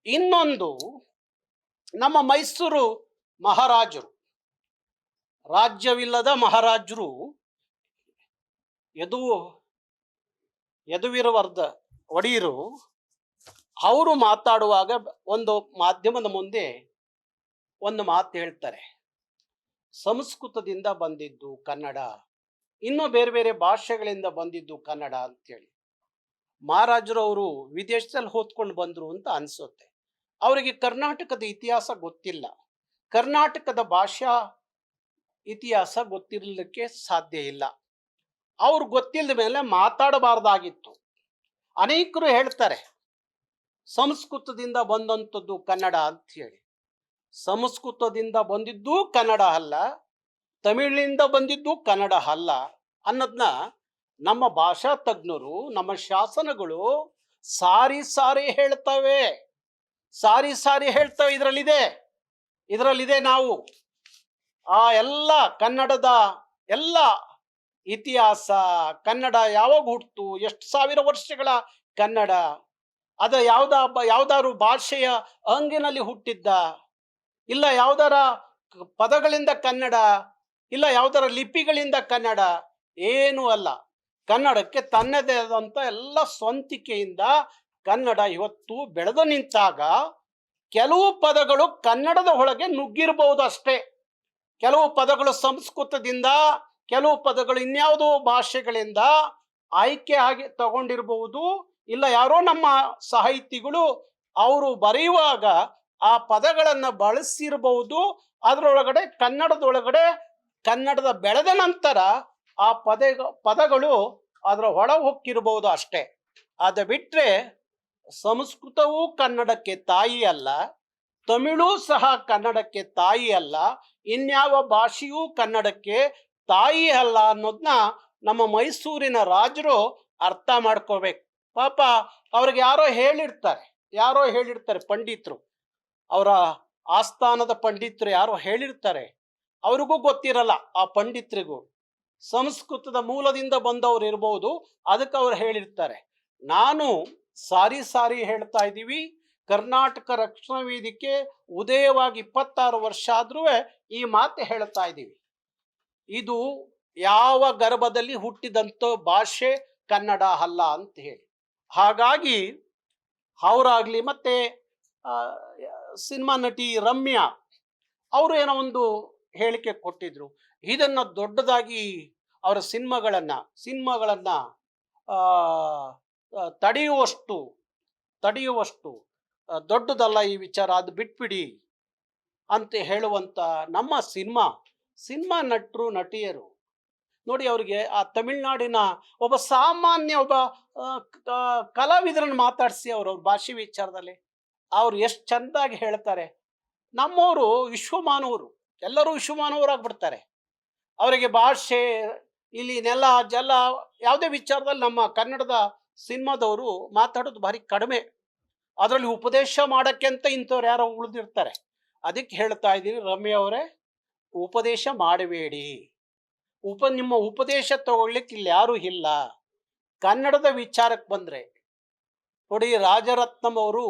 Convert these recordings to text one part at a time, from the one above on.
ಇನ್ನೊಂದು, ನಮ್ಮ ಮೈಸೂರು ಮಹಾರಾಜರು, ರಾಜ್ಯವಿಲ್ಲದ ಮಹಾರಾಜರು ಯದು ಯದುವೀರವರ್ಧ ಒಡೆಯರು, ಅವರು ಮಾತಾಡುವಾಗ ಒಂದು ಮಾಧ್ಯಮದ ಮುಂದೆ ಒಂದು ಮಾತು ಹೇಳ್ತಾರೆ. ಸಂಸ್ಕೃತದಿಂದ ಬಂದಿದ್ದು ಕನ್ನಡ, ಇನ್ನೂ ಬೇರೆ ಬೇರೆ ಭಾಷೆಗಳಿಂದ ಬಂದಿದ್ದು ಕನ್ನಡ ಅಂತೇಳಿ. ಮಹಾರಾಜರು ಅವರು ವಿದೇಶದಲ್ಲಿ ಓದ್ಕೊಂಡು ಬಂದರು ಅಂತ ಅನಿಸುತ್ತೆ. ಅವರಿಗೆ ಕರ್ನಾಟಕದ ಇತಿಹಾಸ ಗೊತ್ತಿಲ್ಲ, ಕರ್ನಾಟಕದ ಭಾಷಾ ಇತಿಹಾಸ ಗೊತ್ತಿರಲಿಕ್ಕೆ ಸಾಧ್ಯ ಇಲ್ಲ. ಅವ್ರು ಗೊತ್ತಿಲ್ಲದ ಮೇಲೆ ಮಾತಾಡಬಾರ್ದಾಗಿತ್ತು. ಅನೇಕರು ಹೇಳ್ತಾರೆ ಸಂಸ್ಕೃತದಿಂದ ಬಂದಂಥದ್ದು ಕನ್ನಡ ಅಂತ ಹೇಳಿ. ಸಂಸ್ಕೃತದಿಂದ ಬಂದಿದ್ದು ಕನ್ನಡ ಅಲ್ಲ, ತಮಿಳಿನಿಂದ ಬಂದಿದ್ದು ಕನ್ನಡ ಅಲ್ಲ ಅನ್ನೋದನ್ನ ನಮ್ಮ ಭಾಷಾ ತಜ್ಞರು, ನಮ್ಮ ಶಾಸನಗಳು ಸಾರಿ ಸಾರಿ ಹೇಳ್ತವೆ. ಇದರಲ್ಲಿದೆ ನಾವು ಆ ಎಲ್ಲ ಕನ್ನಡದ ಎಲ್ಲ ಇತಿಹಾಸ, ಕನ್ನಡ ಯಾವಾಗ ಹುಟ್ಟಿತು, ಎಷ್ಟು ಸಾವಿರ ವರ್ಷಗಳ ಕನ್ನಡ, ಅದ ಯಾವ್ದಾದ್ರು ಭಾಷೆಯ ಅಂಗಿನಲ್ಲಿ ಹುಟ್ಟಿದ್ದ, ಇಲ್ಲ ಯಾವ್ದಾರ ಪದಗಳಿಂದ ಕನ್ನಡ, ಇಲ್ಲ ಯಾವ್ದಾರ ಲಿಪಿಗಳಿಂದ ಕನ್ನಡ, ಏನೂ ಅಲ್ಲ. ಕನ್ನಡಕ್ಕೆ ತನ್ನದೇ ಆದಂಥ ಎಲ್ಲ ಸ್ವಂತಿಕೆಯಿಂದ ಕನ್ನಡ ಇವತ್ತು ಬೆಳೆದು ನಿಂತಾಗ ಕೆಲವು ಪದಗಳು ಕನ್ನಡದ ಒಳಗೆ ನುಗ್ಗಿರಬಹುದು ಅಷ್ಟೇ. ಕೆಲವು ಪದಗಳು ಸಂಸ್ಕೃತದಿಂದ, ಕೆಲವು ಪದಗಳು ಇನ್ಯಾವುದೋ ಭಾಷೆಗಳಿಂದ ಆಯ್ಕೆ ಆಗಿ ತಗೊಂಡಿರಬಹುದು. ಇಲ್ಲ ಯಾರೋ ನಮ್ಮ ಸಾಹಿತಿಗಳು ಅವರು ಬರೆಯುವಾಗ ಆ ಪದಗಳನ್ನು ಬಳಸಿರಬಹುದು. ಅದರೊಳಗಡೆ ಕನ್ನಡದ ಬೆಳೆದ ನಂತರ ಆ ಪದಗಳು ಅದರ ಒಳ ಹೊಕ್ಕಿರಬಹುದು ಅಷ್ಟೇ. ಅದ ಬಿಟ್ರೆ ಸಂಸ್ಕೃತವೂ ಕನ್ನಡಕ್ಕೆ ತಾಯಿ ಅಲ್ಲ, ತಮಿಳು ಸಹ ಕನ್ನಡಕ್ಕೆ ತಾಯಿ ಅಲ್ಲ, ಇನ್ಯಾವ ಭಾಷೆಯೂ ಕನ್ನಡಕ್ಕೆ ತಾಯಿ ಅಲ್ಲ ಅನ್ನೋದನ್ನ ನಮ್ಮ ಮೈಸೂರಿನ ರಾಜರು ಅರ್ಥ ಮಾಡ್ಕೋಬೇಕು. ಪಾಪ ಅವ್ರಿಗೆ ಯಾರೋ ಹೇಳಿರ್ತಾರೆ ಪಂಡಿತರು, ಅವರ ಆಸ್ಥಾನದ ಪಂಡಿತರು ಯಾರೋ ಹೇಳಿರ್ತಾರೆ. ಅವ್ರಿಗೂ ಗೊತ್ತಿರಲ್ಲ, ಆ ಪಂಡಿತರಿಗೂ ಸಂಸ್ಕೃತದ ಮೂಲದಿಂದ ಬಂದವರು ಇರ್ಬೋದು, ಅದಕ್ಕೆ ಅವ್ರು ಹೇಳಿರ್ತಾರೆ. ನಾನು ಸಾರಿ ಹೇಳ್ತಾ ಇದ್ದೀವಿ, ಕರ್ನಾಟಕ ರಕ್ಷಣಾ ವೇದಿಕೆ ಉದಯವಾಗಿ 26 ವರ್ಷ ಆದ್ರೂ ಈ ಮಾತು ಹೇಳ್ತಾ ಇದ್ದೀವಿ. ಇದು ಯಾವ ಗರ್ಭದಲ್ಲಿ ಹುಟ್ಟಿದಂಥ ಭಾಷೆ ಕನ್ನಡ ಅಲ್ಲ ಅಂತ ಹೇಳಿ. ಹಾಗಾಗಿ ಅವರಾಗ್ಲಿ, ಮತ್ತೆ ಸಿನಿಮಾ ನಟಿ ರಮ್ಯಾ ಅವರು ಏನೋ ಒಂದು ಹೇಳಿಕೆ ಕೊಟ್ಟಿದ್ರು. ಇದನ್ನ ದೊಡ್ಡದಾಗಿ ಅವರ ಸಿನಿಮಾಗಳನ್ನ ತಡೆಯುವಷ್ಟು ದೊಡ್ಡದಲ್ಲ ಈ ವಿಚಾರ, ಅದು ಬಿಟ್ಬಿಡಿ ಅಂತ ಹೇಳುವಂತ ನಮ್ಮ ಸಿನಿಮಾ ನಟರು ನಟಿಯರು ನೋಡಿ, ಅವರಿಗೆ ಆ ತಮಿಳ್ನಾಡಿನ ಒಬ್ಬ ಸಾಮಾನ್ಯ ಕಲಾವಿದರನ್ನು ಮಾತಾಡಿಸಿ ಅವ್ರ ಭಾಷೆ ವಿಚಾರದಲ್ಲಿ ಅವ್ರು ಎಷ್ಟು ಚೆಂದಾಗಿ ಹೇಳ್ತಾರೆ. ನಮ್ಮವರು ವಿಶ್ವಮಾನವರು, ಎಲ್ಲರೂ ವಿಶ್ವಮಾನವರಾಗ್ಬಿಡ್ತಾರೆ. ಅವರಿಗೆ ಭಾಷೆ, ಇಲ್ಲಿ ನೆಲ ಜಲ ಯಾವುದೇ ವಿಚಾರದಲ್ಲಿ ನಮ್ಮ ಕನ್ನಡದ ಸಿನಿಮಾದವರು ಮಾತಾಡೋದು ಭಾರಿ ಕಡಿಮೆ. ಅದರಲ್ಲಿ ಉಪದೇಶ ಮಾಡೋಕ್ಕೆ ಅಂತ ಇಂಥವ್ರು ಯಾರೋ ಉಳಿದಿರ್ತಾರೆ. ಅದಕ್ಕೆ ಹೇಳ್ತಾ ಇದ್ದೀನಿ, ರಮ್ಯಾ ಅವರೇ, ಉಪದೇಶ ಮಾಡಬೇಡಿ. ನಿಮ್ಮ ಉಪದೇಶ ತಗೊಳ್ಲಿಕ್ಕೆ ಇಲ್ಲಿ ಯಾರೂ ಇಲ್ಲ. ಕನ್ನಡದ ವಿಚಾರಕ್ಕೆ ಬಂದರೆ ನೋಡಿ, ರಾಜರತ್ನಂ ಅವರು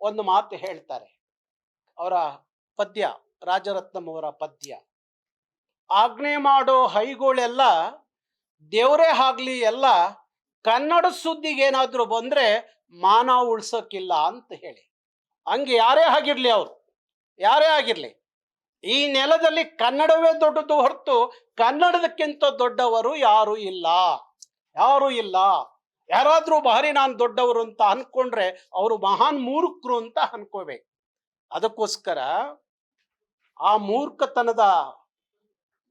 ಒಂದು ಮಾತು ಹೇಳ್ತಾರೆ. ಅವರ ಪದ್ಯ, ರಾಜರತ್ನಂ ಅವರ ಪದ್ಯ, ಆಜ್ಞೆ ಮಾಡೋ ಹೈಗೋಳೆಲ್ಲ ದೇವರೇ ಆಗ್ಲಿ ಎಲ್ಲ, ಕನ್ನಡ ಸುದ್ದಿಗೆ ಏನಾದರೂ ಬಂದ್ರೆ ಮಾನ ಉಳ್ಸೋಕ್ಕಿಲ್ಲ ಅಂತ ಹೇಳಿ. ಹಂಗೆ ಯಾರೇ ಆಗಿರ್ಲಿ, ಈ ನೆಲದಲ್ಲಿ ಕನ್ನಡವೇ ದೊಡ್ಡದು ಹೊರತು ಕನ್ನಡದಕ್ಕಿಂತ ದೊಡ್ಡವರು ಯಾರೂ ಇಲ್ಲ. ಯಾರಾದ್ರೂ ಭಾರಿ ನಾನು ದೊಡ್ಡವರು ಅಂತ ಅನ್ಕೊಂಡ್ರೆ ಅವರು ಮಹಾನ್ ಮೂರ್ಖರು ಅಂತ ಅನ್ಕೋಬೇಕು. ಅದಕ್ಕೋಸ್ಕರ ಆ ಮೂರ್ಖತನದ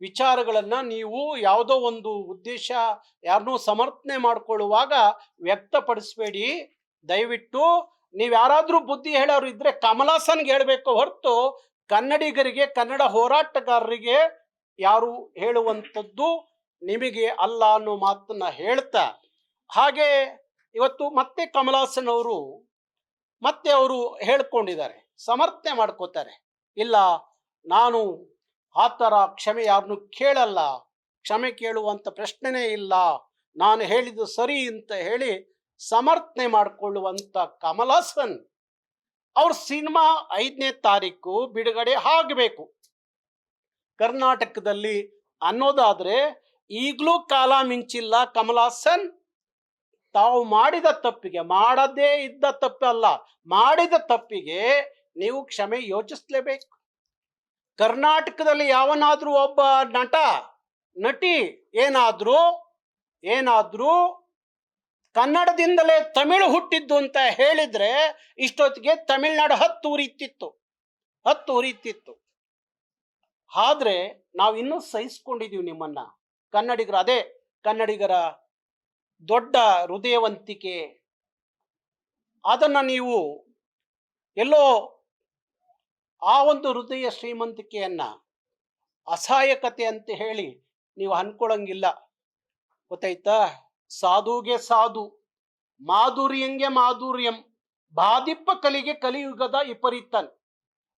ವಿಚಾರಗಳನ್ನ ನೀವು ಯಾವುದೋ ಒಂದು ಉದ್ದೇಶ ಯಾರನ್ನೂ ಸಮರ್ಥನೆ ಮಾಡ್ಕೊಳ್ಳುವಾಗ ವ್ಯಕ್ತಪಡಿಸಬೇಡಿ. ದಯವಿಟ್ಟು ನೀವು ಯಾರಾದ್ರೂ ಬುದ್ಧಿ ಹೇಳೋರು ಇದ್ರೆ ಕಮಲಾಸನ್ಗೆ ಹೇಳಬೇಕು ಹೊರತು ಕನ್ನಡಿಗರಿಗೆ, ಕನ್ನಡ ಹೋರಾಟಗಾರರಿಗೆ ಯಾರು ಹೇಳುವಂಥದ್ದು ನಿಮಗೆ ಅಲ್ಲ ಅನ್ನೋ ಮಾತನ್ನ ಹೇಳ್ತಾ, ಹಾಗೆ ಇವತ್ತು ಮತ್ತೆ ಕಮಲಾಸನ್ ಅವರು ಹೇಳ್ಕೊಂಡಿದ್ದಾರೆ, ಸಮರ್ಥನೆ ಮಾಡ್ಕೋತಾರೆ. ಇಲ್ಲ, ನಾನು ಆ ಥರ ಕ್ಷಮೆ ಯಾರನ್ನು ಕೇಳಲ್ಲ, ಕ್ಷಮೆ ಕೇಳುವಂಥ ಪ್ರಶ್ನೆನೇ ಇಲ್ಲ, ನಾನು ಹೇಳಿದ್ದು ಸರಿ ಅಂತ ಹೇಳಿ ಸಮರ್ಥನೆ ಮಾಡಿಕೊಳ್ಳುವಂಥ ಕಮಲಾಸನ್ ಅವ್ರ ಸಿನಿಮಾ 5ನೇ ತಾರೀಕು ಬಿಡುಗಡೆ ಆಗಬೇಕು ಕರ್ನಾಟಕದಲ್ಲಿ ಅನ್ನೋದಾದ್ರೆ ಈಗಲೂ ಕಾಲ ಮಿಂಚಿಲ್ಲ. ಕಮಲ್ ಹಾಸನ್ ತಾವು ಮಾಡಿದ ತಪ್ಪಿಗೆ, ಮಾಡದೇ ಇದ್ದ ತಪ್ಪಲ್ಲ, ಮಾಡಿದ ತಪ್ಪಿಗೆ ನೀವು ಕ್ಷಮೆ ಯೋಚಿಸಲೇಬೇಕು. ಕರ್ನಾಟಕದಲ್ಲಿ ಯಾವನಾದ್ರೂ ಒಬ್ಬ ನಟ ನಟಿ ಏನಾದ್ರೂ ಕನ್ನಡದಿಂದಲೇ ತಮಿಳು ಹುಟ್ಟಿದ್ದು ಅಂತ ಹೇಳಿದ್ರೆ ಇಷ್ಟೊತ್ತಿಗೆ ತಮಿಳ್ನಾಡು ಹತ್ತು ಉರಿತಿತ್ತು. ಆದ್ರೆ ನಾವು ಇನ್ನೂ ಸಹಿಸ್ಕೊಂಡಿದೀವಿ ನಿಮ್ಮನ್ನ. ಕನ್ನಡಿಗರ ದೊಡ್ಡ ಹೃದಯವಂತಿಕೆ, ಅದನ್ನ ನೀವು ಎಲ್ಲೋ ಆ ಒಂದು ಹೃದಯ ಶ್ರೀಮಂತಿಕೆಯನ್ನ ಅಸಹಾಯಕತೆ ಅಂತ ಹೇಳಿ ನೀವು ಅನ್ಕೊಳಂಗಿಲ್ಲ. ಗೊತ್ತಾಯ್ತಾ? ಸಾಧುಗೆ ಸಾಧು, ಮಾಧುರ್ಯಂಗೆ ಮಾಧುರ್ಯಂ, ಬಾದಿಪ್ಪ ಕಲಿಗೆ ಕಲಿಯುಗದ ವಿಪರೀತನ್.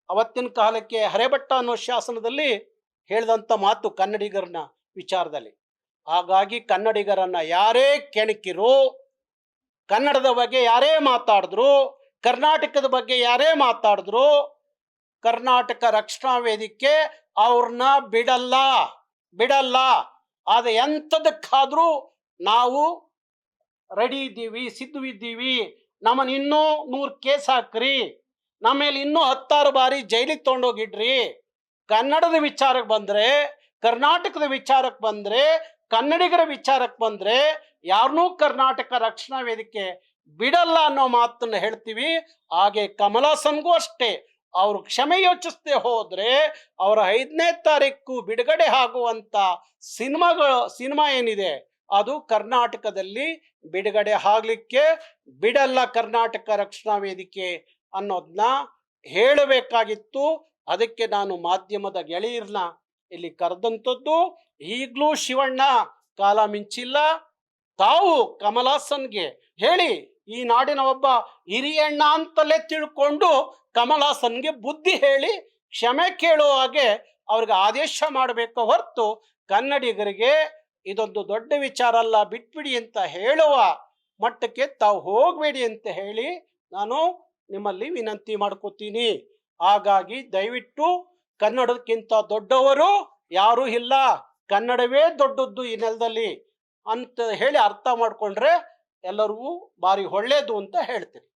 ಅವತ್ತಿನ ಕಾಲಕ್ಕೆ ಹರೆಭಟ್ಟ ಅನ್ನೋ ಶಾಸನದಲ್ಲಿ ಹೇಳಿದಂಥ ಮಾತು ಕನ್ನಡಿಗರನ್ನ ವಿಚಾರದಲ್ಲಿ. ಹಾಗಾಗಿ ಕನ್ನಡಿಗರನ್ನ ಯಾರೇ ಕೆಣಕಿರೋ, ಕನ್ನಡದ ಬಗ್ಗೆ ಯಾರೇ ಮಾತಾಡಿದ್ರು, ಕರ್ನಾಟಕದ ಬಗ್ಗೆ ಯಾರೇ ಮಾತಾಡಿದ್ರು, ಕರ್ನಾಟಕ ರಕ್ಷಣಾ ವೇದಿಕೆ ಅವ್ರನ್ನ ಬಿಡಲ್ಲ. ಆದ್ರೆ ಎಂಥದಕ್ಕಾದ್ರೂ ನಾವು ರೆಡಿ ಇದ್ದೀವಿ, ಸಿದ್ಧವಿದ್ದೀವಿ. ನಮ್ಮನ್ನ ಇನ್ನೂ 100 ಕೇಸ್ ಹಾಕ್ರಿ, ನಮ್ಮ ಮೇಲೆ ಇನ್ನೂ 10 ಬಾರಿ ಜೈಲಿಗೆ ತಗೊಂಡೋಗಿಡ್ರಿ. ಕನ್ನಡದ ವಿಚಾರಕ್ಕೆ ಬಂದ್ರೆ, ಕರ್ನಾಟಕದ ವಿಚಾರಕ್ಕೆ ಬಂದ್ರೆ, ಕನ್ನಡಿಗರ ವಿಚಾರಕ್ಕೆ ಬಂದ್ರೆ ಯಾರನ್ನೂ ಕರ್ನಾಟಕ ರಕ್ಷಣಾ ವೇದಿಕೆ ಬಿಡಲ್ಲ ಅನ್ನೋ ಮಾತನ್ನ ಹೇಳ್ತೀವಿ. ಹಾಗೆ ಕಮಲ್ ಹಾಸನ್ಗೂ ಅಷ್ಟೇ. ಅವರು ಕ್ಷಮೆ ಯೋಚಿಸದೆ ಹೋದ್ರೆ ಅವರ 5ನೇ ತಾರೀಕು ಬಿಡುಗಡೆ ಆಗುವಂತ ಸಿನಿಮಾ ಏನಿದೆ ಅದು ಕರ್ನಾಟಕದಲ್ಲಿ ಬಿಡುಗಡೆ ಆಗ್ಲಿಕ್ಕೆ ಬಿಡಲ್ಲ ಕರ್ನಾಟಕ ರಕ್ಷಣಾ ವೇದಿಕೆ ಅನ್ನೋದನ್ನ ಹೇಳಬೇಕಾಗಿತ್ತು. ಅದಕ್ಕೆ ನಾನು ಮಾಧ್ಯಮದ ಗೆಳೆಯರನ್ನ ಇಲ್ಲಿ ಕರೆದಂಥದ್ದು. ಈಗಲೂ ಶಿವಣ್ಣ ಕಾಲ ಮಿಂಚಿಲ್ಲ. ತಾವು ಕಮಲ್ ಹಾಸನ್ಗೆ ಹೇಳಿ, ಈ ನಾಡಿನ ಒಬ್ಬ ಹಿರಿಯಣ್ಣ ಅಂತಲೇ ತಿಳ್ಕೊಂಡು ಕಮಲ್ ಹಾಸನ್ಗೆ ಬುದ್ಧಿ ಹೇಳಿ ಕ್ಷಮೆ ಕೇಳುವ ಹಾಗೆ ಅವ್ರಿಗೆ ಆದೇಶ ಮಾಡಬೇಕು ಹೊರತು ಕನ್ನಡಿಗರಿಗೆ ಇದೊಂದು ದೊಡ್ಡ ವಿಚಾರ ಅಲ್ಲ, ಬಿಟ್ಬಿಡಿ ಅಂತ ಹೇಳುವ ಮಟ್ಟಕ್ಕೆ ತಾವು ಹೋಗಬೇಡಿ ಅಂತ ಹೇಳಿ ನಾನು ನಿಮ್ಮಲ್ಲಿ ವಿನಂತಿ ಮಾಡ್ಕೋತೀನಿ. ಹಾಗಾಗಿ ದಯವಿಟ್ಟು ಕನ್ನಡಕ್ಕಿಂತ ದೊಡ್ಡವರು ಯಾರೂ ಇಲ್ಲ, ಕನ್ನಡವೇ ದೊಡ್ಡದ್ದು ಈ ನೆಲದಲ್ಲಿ ಅಂತ ಹೇಳಿ ಅರ್ಥ ಮಾಡ್ಕೊಂಡ್ರೆ ಎಲ್ಲರಿಗೂ ಭಾರಿ ಒಳ್ಳೇದು ಅಂತ ಹೇಳ್ತೀನಿ.